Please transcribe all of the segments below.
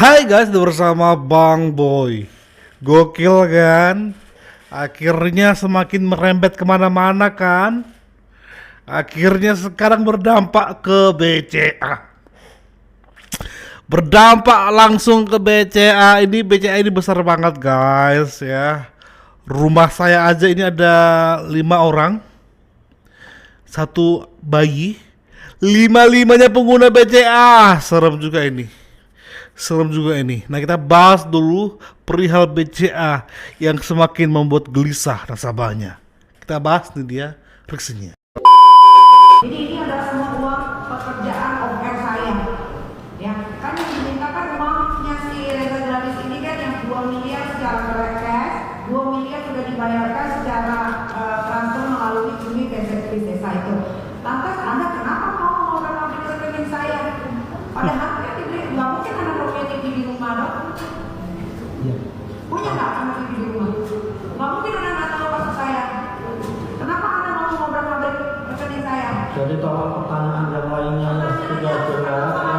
Hai guys, bersama Bang Boy. Gokil kan? Akhirnya semakin merembet kemana-mana kan? Akhirnya sekarang berdampak ke BCA. Berdampak langsung ke BCA. Ini BCA ini besar banget guys ya. Rumah saya aja ini ada 5 orang, 1 bayi. 5-5-nya pengguna BCA. Serem juga ini. Nah, kita bahas dulu perihal BCA yang semakin membuat gelisah nasabahnya. Kita bahas nih dia reaksinya. Jadi ini adalah semua uang pekerjaan OPR saya. Ya, kan yang dimintakan uangnya si Reza Gratis ini kan yang 2 miliar secara cash, 2 miliar sudah dibayarkan secara transfer melalui Juni PSSP desa itu. Lantas Anda kenapa mau mengoper-ngoper ke rekening saya? Padahal kan dibeli, nggak mungkin Anda punya TV di rumah dong? Iya. Punya nggak Anda TV di rumah? Nggak mungkin Anda nggak tahu kasus saya. Kenapa Anda mau mengoper-ngoper rekening saya? Jadi tolong pertanyaan yang lainnya sudah jelas ya.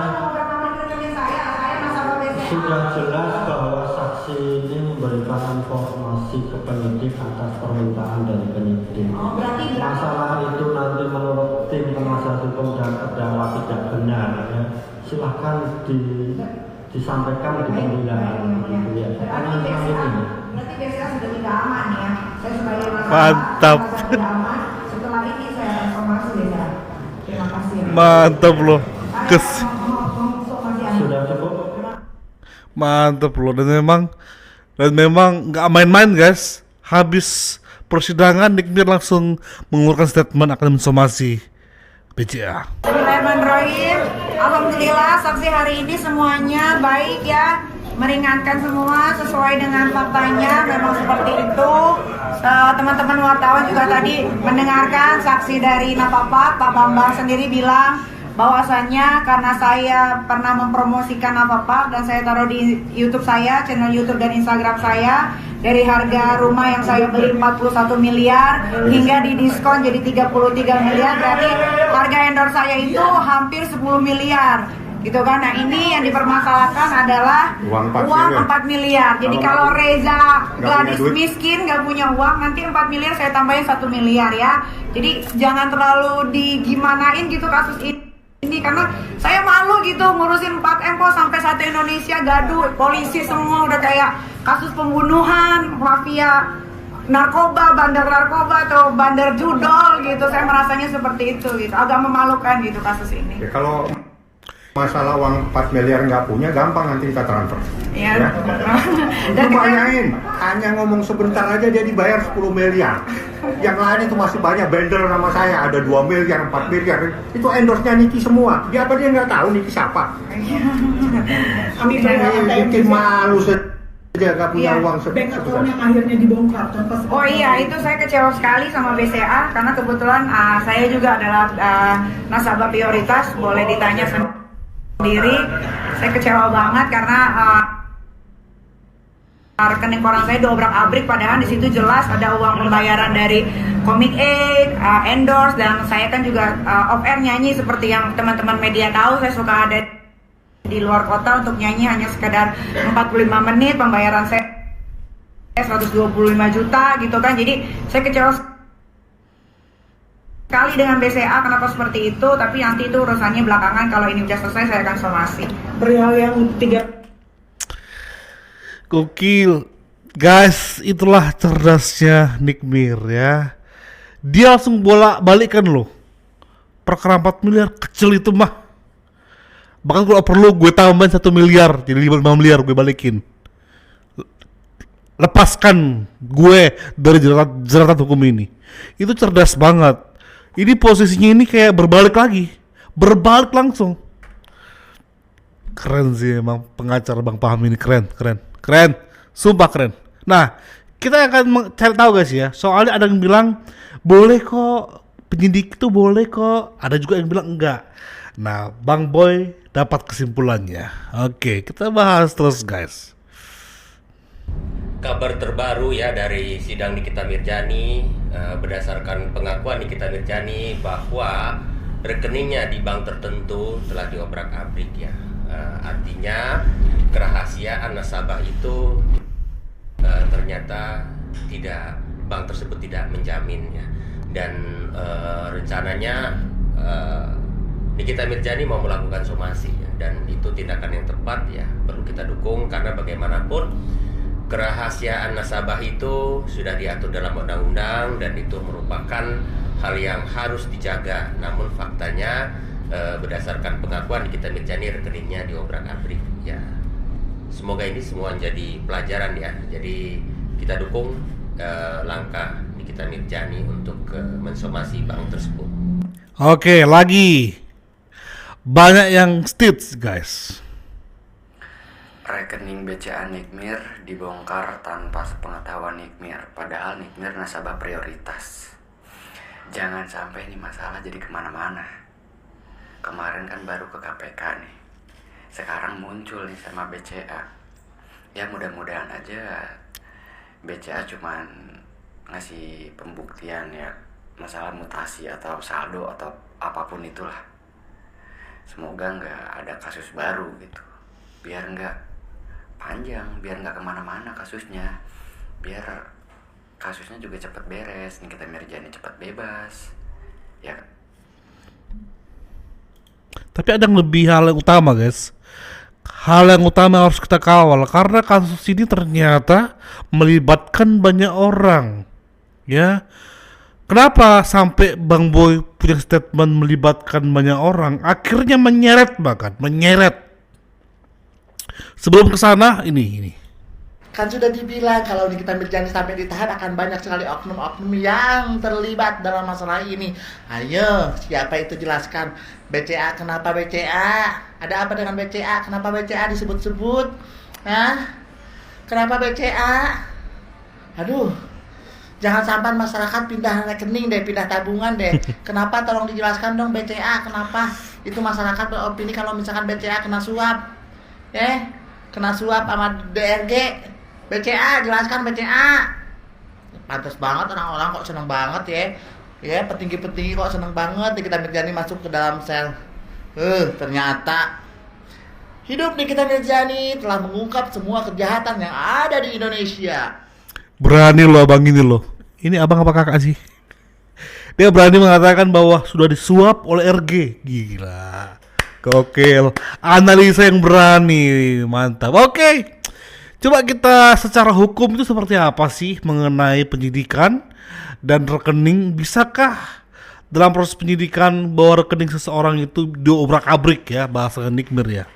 Sudah jelas bahwa saksi ini memberikan informasi ke penyidik atas permintaan dari penyidik. Masalah itu nanti menurut tim penasihat hukum dan terdakwa tidak benar ya. Silahkan disampaikan di pembelaan. Ya, berarti biasanya sudah tidak aman ya. Saya sebagai Mantap. sudah aman. Setelah ini saya informasi beda. Terima kasih. Mantap loh. Sudah cukup. Mantap loh, dan memang nggak main-main guys. Habis persidangan Nick Mir langsung mengeluarkan statement akan mensomasi BCA. Bismillahirrahmanirrahim. Alhamdulillah saksi hari ini semuanya baik ya, meringankan semua sesuai dengan faktanya, memang seperti itu. Teman-teman wartawan juga tadi mendengarkan saksi dari Napapak, Pak Bambang sendiri bilang bahwasannya karena saya pernah mempromosikan Napapak dan saya taruh di YouTube saya, channel YouTube dan Instagram saya, dari harga rumah yang saya beli 41 miliar hingga didiskon jadi 33 miliar, berarti harga endorse saya itu hampir 10 miliar gitu kan. Nah, ini yang dipermasalahkan adalah uang 4 miliar. Jadi kalau Reza Gladys miskin nggak punya uang, nanti 4 miliar saya tambahin 1 miliar ya. Jadi jangan terlalu digimanain gitu kasus ini, karena saya malu gitu ngurusin 4M kok sampai satu Indonesia gaduh, polisi semua udah kayak kasus pembunuhan, mafia narkoba, bandar narkoba atau bandar judol gitu. Saya merasanya seperti itu gitu, agak memalukan gitu kasus ini. Ya, kalau masalah uang 4 miliar nggak punya, gampang nanti kita transfer. Ya. Dan banyain, hanya ngomong sebentar aja dia dibayar 10 miliar. Yang lain itu masih banyak bandel nama saya, ada 2 miliar, 4 miliar. Itu endorse-nya Niki semua. Dia apa dia nggak tahu Niki siapa? Bikin malu saja nggak punya uang sebesar. Yang akhirnya dibongkar. Oh iya, itu saya kecewa sekali sama BCA karena kebetulan saya juga adalah nasabah prioritas, boleh ditanya sendiri. Saya kecewa banget karena rekening koran saya diobrak-abrik, padahal di situ jelas ada uang pembayaran dari Komik Aid, endorse, dan saya kan juga off-air nyanyi seperti yang teman-teman media tahu. Saya suka ada di luar kota untuk nyanyi hanya sekedar 45 menit, pembayaran saya 125 juta gitu kan. Jadi saya kecewa sekali dengan BCA, kenapa seperti itu, tapi nanti itu urusannya belakangan. Kalau ini udah selesai saya akan somasi. Perihal yang 3 Gokil guys, itulah cerdasnya Nick Mir ya. Dia langsung bolak-balikan loh. Perkara 4 miliar kecil itu mah. Bahkan kalau perlu gue tambahin 1 miliar, jadi 5 miliar gue balikin. Lepaskan gue dari jeratan hukum ini. Itu cerdas banget. Ini posisinya ini kayak berbalik lagi. Berbalik langsung. Keren sih emang pengacara Bang Paham ini, keren. Sumpah keren. Nah, kita akan cari tahu guys ya. Soalnya ada yang bilang boleh kok, penyidik itu boleh kok. Ada juga yang bilang enggak. Nah, Bang Boy dapat kesimpulannya. Oke, kita bahas terus guys. Kabar terbaru ya dari sidang Nikita Mirjani, berdasarkan pengakuan Nikita Mirjani bahwa rekeningnya di bank tertentu telah diobrak-abrik ya. Artinya kerahasiaan nasabah itu ternyata bank tersebut tidak menjaminnya, dan rencananya Nikita Mirzani mau melakukan somasi ya, dan itu tindakan yang tepat ya, perlu kita dukung karena bagaimanapun kerahasiaan nasabah itu sudah diatur dalam undang-undang dan itu merupakan hal yang harus dijaga. Namun faktanya berdasarkan pengakuan Nikita Mirzani, rekeningnya diobrak-abrik ya. Semoga ini semua menjadi pelajaran ya. Jadi kita dukung langkah Nikita Mirzani untuk mensomasi bank tersebut. Oke, lagi banyak yang stitch guys. Rekening BCA Nikmir dibongkar tanpa sepengetahuan Nikmir, padahal Nikmir nasabah prioritas. Jangan sampai ini masalah jadi kemana-mana. Kemarin kan baru ke KPK nih, sekarang muncul nih sama BCA. Ya mudah-mudahan aja BCA cuman ngasih pembuktian ya, masalah mutasi atau saldo atau apapun itulah. Semoga nggak ada kasus baru gitu, biar nggak panjang, biar nggak kemana-mana kasusnya, biar kasusnya juga cepat beres, Nikita Mirzani cepat bebas ya. Tapi ada yang hal yang utama guys. Hal yang utama harus kita kawal karena kasus ini ternyata melibatkan banyak orang. Ya. Kenapa sampai Bang Boy punya statement melibatkan banyak orang? Akhirnya menyeret. Sebelum ke sana ini. Kan sudah dibilang kalau Nikita Mirzani sampai ditahan akan banyak sekali oknum-oknum yang terlibat dalam masalah ini. Ayo, siapa itu jelaskan. BCA, kenapa BCA? Ada apa dengan BCA? Kenapa BCA disebut-sebut? Hah? Kenapa BCA? Aduh, jangan sampai masyarakat pindah rekening deh, pindah tabungan deh. Kenapa? Tolong dijelaskan dong BCA, kenapa? Itu masyarakat beropini kalau misalkan BCA kena suap. Kena suap sama DRG. BCA, jelaskan BCA. Pantas banget orang-orang kok seneng banget ya. Ya, petinggi-petinggi kok seneng banget Nikita Mirzani masuk ke dalam sel. Ternyata hidup Nikita Mirzani telah mengungkap semua kejahatan yang ada di Indonesia. Berani loh abang ini loh. Ini abang apa kakak sih? Dia berani mengatakan bahwa sudah disuap oleh RG. Gila. Gokil. Analisa yang berani. Mantap. Oke. Coba kita secara hukum itu seperti apa sih mengenai penyidikan dan rekening? Bisakah dalam proses penyidikan bahwa rekening seseorang itu diobrak-abrik ya, bahasa Nikmir ya?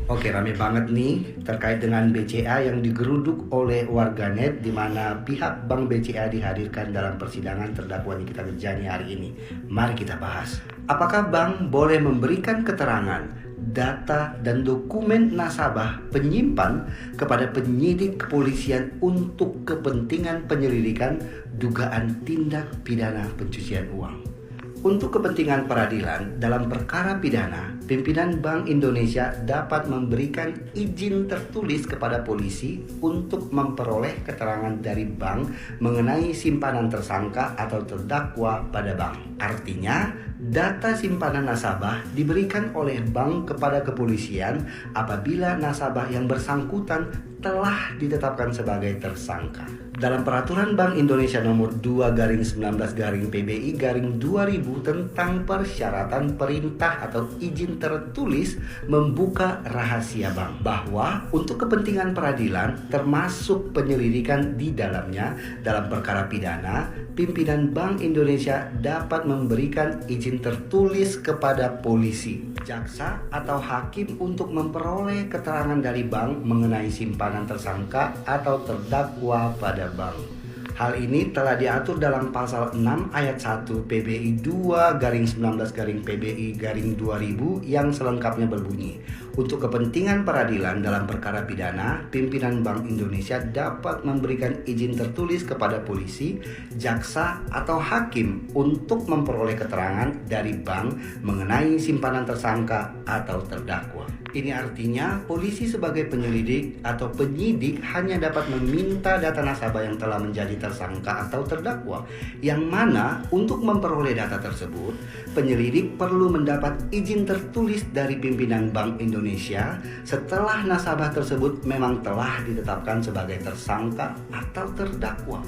Oke, rame banget nih terkait dengan BCA yang digeruduk oleh warganet, di mana pihak Bank BCA dihadirkan dalam persidangan terdakwa Nikita Mirzani hari ini. Mari kita bahas. Apakah bank boleh memberikan keterangan, data, dan dokumen nasabah penyimpan kepada penyidik kepolisian untuk kepentingan penyelidikan dugaan tindak pidana pencucian uang? Untuk kepentingan peradilan dalam perkara pidana, pimpinan Bank Indonesia dapat memberikan izin tertulis kepada polisi untuk memperoleh keterangan dari bank mengenai simpanan tersangka atau terdakwa pada bank. Artinya, data simpanan nasabah diberikan oleh bank kepada kepolisian apabila nasabah yang bersangkutan telah ditetapkan sebagai tersangka. Dalam Peraturan Bank Indonesia Nomor 2/19/PBI/2000 tentang persyaratan perintah atau izin tertulis membuka rahasia bank, bahwa untuk kepentingan peradilan termasuk penyelidikan di dalamnya dalam perkara pidana, pimpinan Bank Indonesia dapat memberikan izin tertulis kepada polisi, jaksa, atau hakim untuk memperoleh keterangan dari bank mengenai simpanan tersangka atau terdakwa pada bank. Hal ini telah diatur dalam pasal 6 ayat 1 PBI 2/19/PBI/2000 yang selengkapnya berbunyi, untuk kepentingan peradilan dalam perkara pidana, pimpinan Bank Indonesia dapat memberikan izin tertulis kepada polisi, jaksa, atau hakim untuk memperoleh keterangan dari bank mengenai simpanan tersangka atau terdakwa. Ini artinya polisi sebagai penyelidik atau penyidik hanya dapat meminta data nasabah yang telah menjadi tersangka atau terdakwa, yang mana untuk memperoleh data tersebut, penyelidik perlu mendapat izin tertulis dari pimpinan Bank Indonesia Indonesia setelah nasabah tersebut memang telah ditetapkan sebagai tersangka atau terdakwa.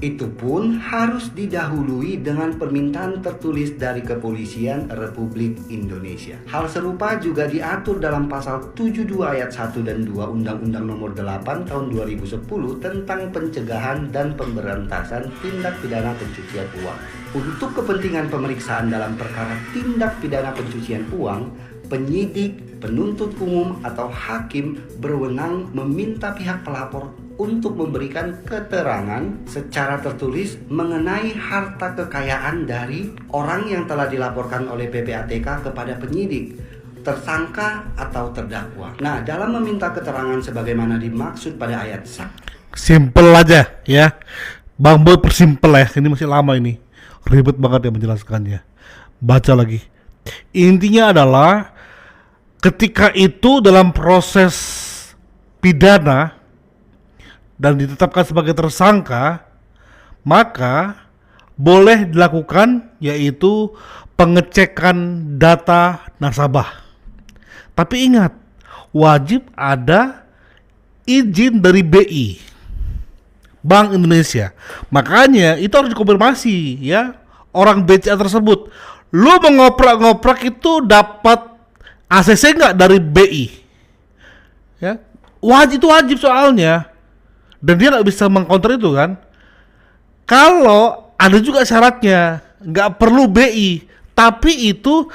Itu pun harus didahului dengan permintaan tertulis dari Kepolisian Republik Indonesia. Hal serupa juga diatur dalam pasal 72 ayat 1 dan 2 Undang-Undang Nomor 8 Tahun 2010 tentang pencegahan dan pemberantasan tindak pidana pencucian uang. Untuk kepentingan pemeriksaan dalam perkara tindak pidana pencucian uang, penyidik, penuntut umum atau hakim berwenang meminta pihak pelapor untuk memberikan keterangan secara tertulis mengenai harta kekayaan dari orang yang telah dilaporkan oleh PPATK kepada penyidik, tersangka atau terdakwa. Nah, dalam meminta keterangan sebagaimana dimaksud pada ayat Simple aja ya. Bang Boy persimpel ya. Ini masih lama ini. Ribet banget ya menjelaskannya. Baca lagi. Intinya adalah ketika itu dalam proses pidana dan ditetapkan sebagai tersangka, maka boleh dilakukan yaitu pengecekan data nasabah. Tapi ingat, wajib ada izin dari BI, Bank Indonesia. Makanya itu harus dikonfirmasi ya, orang BCA tersebut. Lu mengoprak-ngoprak itu dapat ACC nggak dari BI? Ya, itu wajib soalnya. Dan dia nggak bisa mengcounter itu kan. Kalau ada juga syaratnya, nggak perlu BI, tapi itu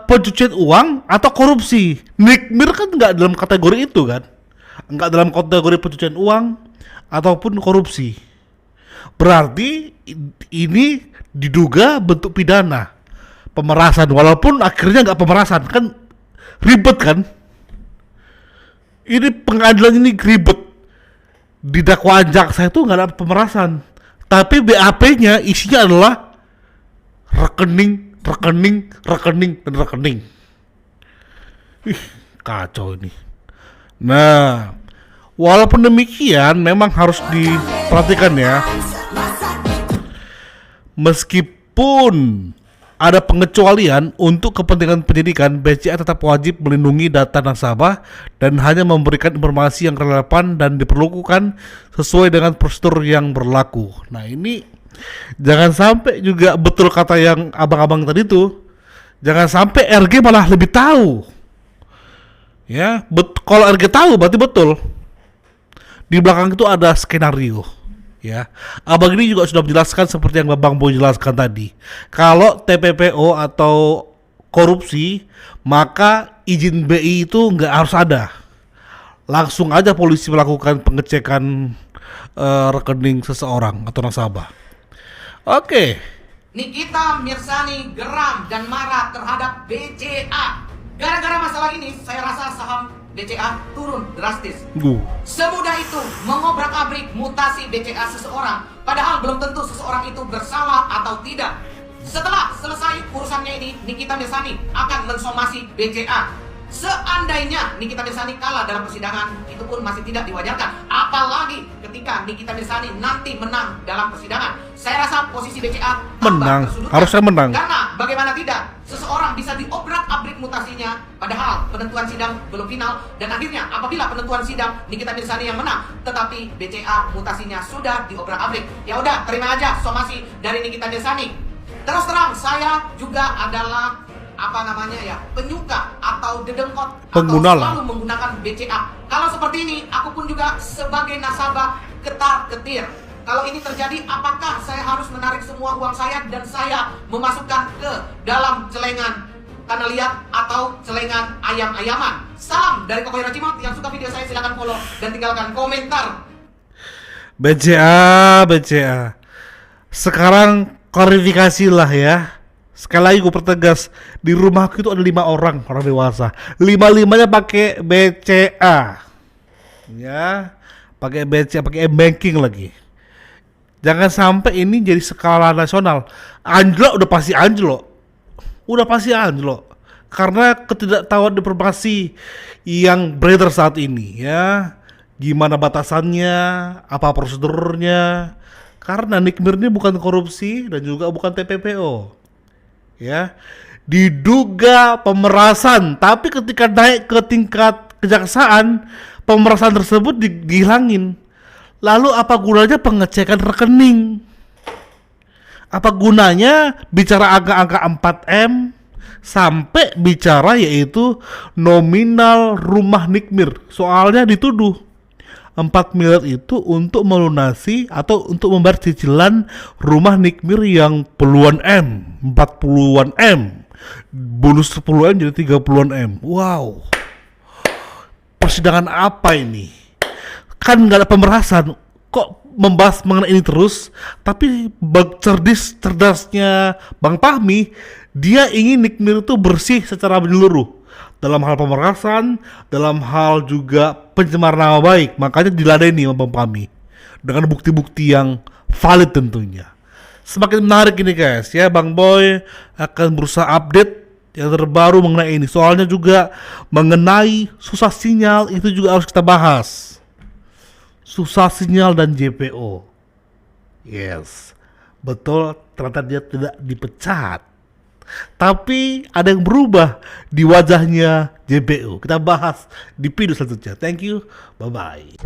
pencucian uang atau korupsi. Nikmir kan nggak dalam kategori itu kan, nggak dalam kategori pencucian uang ataupun korupsi. Berarti ini diduga bentuk pidana pemerasan, walaupun akhirnya nggak pemerasan, kan ribet kan. Ini pengadilan ini ribet. Di dakwaan jaksa itu nggak ada pemerasan, tapi BAP-nya isinya adalah rekening, dan rekening. Kacau ini. Nah, walaupun demikian memang harus diperhatikan ya. Meskipun ada pengecualian untuk kepentingan penyidikan, BCA tetap wajib melindungi data nasabah dan hanya memberikan informasi yang relevan dan diperlukan sesuai dengan prosedur yang berlaku. Nah, ini jangan sampai juga betul kata yang abang-abang tadi tuh. Jangan sampai RG malah lebih tahu. Ya, kalau RG tahu berarti betul. Di belakang itu ada skenario. Ya, abang ini juga sudah menjelaskan seperti yang Bang Boy jelaskan tadi. Kalau TPPO atau korupsi, maka izin BI itu nggak harus ada. Langsung aja polisi melakukan pengecekan rekening seseorang atau nasabah. Oke. Nikita Mirzani geram dan marah terhadap BCA. Gara-gara masalah ini, saya rasa saham BCA turun drastis. Semudah itu mengobrak-abrik mutasi BCA seseorang, padahal belum tentu seseorang itu bersalah atau tidak. Setelah selesai urusannya ini, Nikita Mirzani akan mensomasi BCA. Seandainya Nikita Mirzani kalah dalam persidangan, itu pun masih tidak diwajarkan. Apalagi ketika Nikita Mirzani nanti menang dalam persidangan. Saya rasa posisi BCA menang, harusnya menang. Karena bagaimana tidak, seseorang bisa diobrak-abrik mutasinya, padahal penentuan sidang belum final. Dan akhirnya apabila penentuan sidang Nikita Mirzani yang menang, tetapi BCA mutasinya sudah diobrak-abrik. Ya udah, terima aja somasi dari Nikita Mirzani. Terus terang, saya juga adalah penyuka atau dedengkot pengguna atau selalu menggunakan BCA. Kalau seperti ini, aku pun juga sebagai nasabah ketar-ketir. Kalau ini terjadi, apakah saya harus menarik semua uang saya dan saya memasukkan ke dalam celengan tanah liat atau celengan ayam-ayaman? Salam dari Kokoy Racimot. Yang suka video saya silakan follow dan tinggalkan komentar. BCA. Sekarang klarifikasi lah ya. Sekali lagi gue pertegas, di rumahku itu ada 5 orang dewasa. 5-5-nya pakai BCA. Ya, pakai BCA, pakai M-Banking lagi. Jangan sampai ini jadi skala nasional. Anjlok udah pasti anjlok. Karena ketidaktahuan informasi yang beredar saat ini ya. Gimana batasannya, apa prosedurnya. Karena Nikmir ini bukan korupsi dan juga bukan TPPO. Ya, diduga pemerasan, tapi ketika naik ke tingkat kejaksaan, pemerasan tersebut dihilangin. Lalu apa gunanya pengecekan rekening? Apa gunanya bicara angka-angka 4M sampai bicara yaitu nominal rumah Nikmir? Soalnya dituduh 4 miliar itu untuk melunasi atau untuk membayar cicilan rumah Nikmir yang puluhan M, 40-an M, bonus 10 M jadi 30-an M. Wow, persidangan apa ini? Kan nggak ada pemerasan, kok membahas mengenai ini terus? Tapi cerdasnya Bang Fahmi, dia ingin Nikmir itu bersih secara menyeluruh dalam hal pemerasan, dalam hal juga pencemaran nama baik. Makanya diladeni sama Bang Fahmi dengan bukti-bukti yang valid tentunya. Semakin menarik ini guys ya, Bang Boy akan berusaha update yang terbaru mengenai ini. Soalnya juga mengenai susah sinyal itu juga harus kita bahas. Susah sinyal dan JPO. Yes, betul, ternyata dia tidak dipecat, tapi ada yang berubah di wajahnya JPO. Kita bahas di video selanjutnya. Thank you, bye-bye.